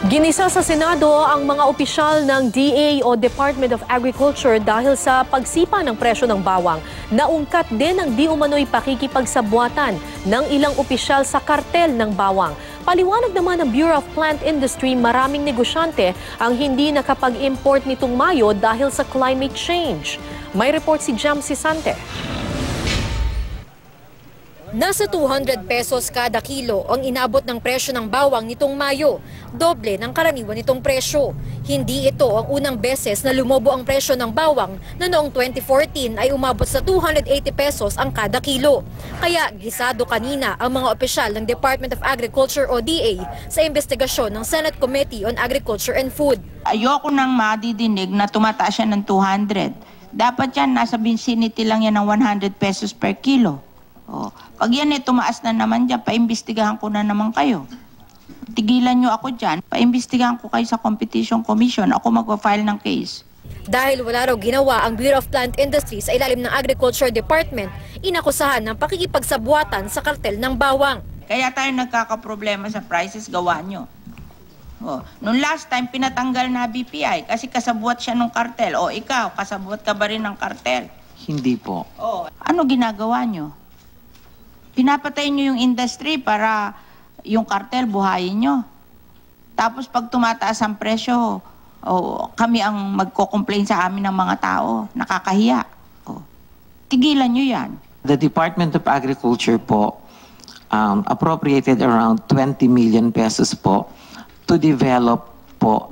Ginisa sa Senado ang mga opisyal ng DA o Department of Agriculture dahil sa pagsipa ng presyo ng bawang. Naungkat din ang di umano'y pakikipagsabwatan ng ilang opisyal sa kartel ng bawang. Paliwanag naman ng Bureau of Plant Industry, maraming negosyante ang hindi nakapag-import nitong Mayo dahil sa climate change. May report si Jam Sisante. Nasa 200 pesos kada kilo ang inabot ng presyo ng bawang nitong Mayo, doble ng karaniwan nitong presyo. Hindi ito ang unang beses na lumobo ang presyo ng bawang na noong 2014 ay umabot sa 280 pesos ang kada kilo. Kaya gisado kanina ang mga opisyal ng Department of Agriculture o DA sa investigasyon ng Senate Committee on Agriculture and Food. Ayoko nang madidinig na tumataas siya ng 200. Dapat yan, nasa vicinity lang yan ng 100 pesos per kilo. Oh, pag yan tumaas na naman dyan, paimbestigahan ko na naman kayo. Tigilan nyo ako dyan, paimbestigahan ko kayo sa Competition Commission. Ako magpa-file ng case. Dahil wala raw ginawa ang Bureau of Plant Industry sa ilalim ng Agriculture Department, inakusahan ng pakikipagsabwatan sa kartel ng bawang. Kaya tayo nagkakaproblema sa prices, gawa nyo. Oh, nung last time, pinatanggal na BPI kasi kasabwat siya ng kartel. O ikaw, kasabwat ka ba rin ng kartel? Hindi po. Oh, ano ginagawa nyo? Pinapatay nyo yung industry para yung kartel buhayin nyo. Tapos pag tumataas ang presyo, kami ang magko-complain sa amin ng mga tao. Nakakahiya. Tigilan nyo yan. The Department of Agriculture po appropriated around 20 million pesos po to develop po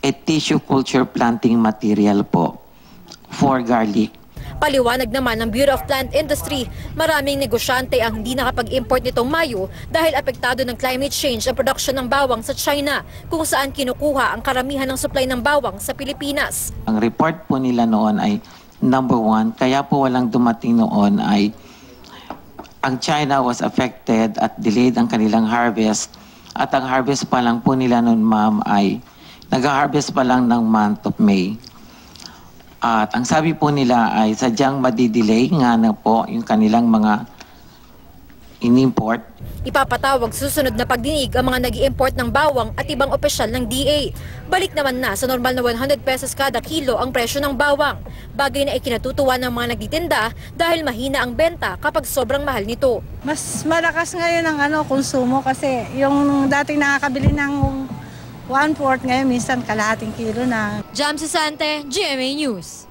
a tissue culture planting material po for garlic. Paliwanag naman ng Bureau of Plant Industry, maraming negosyante ang hindi nakapag-import nitong Mayo dahil apektado ng climate change ang production ng bawang sa China, kung saan kinukuha ang karamihan ng supply ng bawang sa Pilipinas. Ang report po nila noon ay number 1, kaya po walang dumating noon ay ang China was affected at delayed ang kanilang harvest, at ang harvest pa lang po nila noon, ma'am, ay nag-harvest pa lang ng month of May. At ang sabi po nila ay sadyang madidelay nga na po yung kanilang mga in-import. Ipapatawag susunod na pagdinig ang mga nag-i-import ng bawang at ibang opisyal ng DA. Balik naman na sa normal na 100 pesos kada kilo ang presyo ng bawang. Bagay na ikinatutuwa ng mga nagtitinda dahil mahina ang benta kapag sobrang mahal nito. Mas malakas ngayon ang konsumo kasi yung dating nakakabili ng 1/4 ngayon minsan kalahating kilo na. Jam Sisante, GMA News.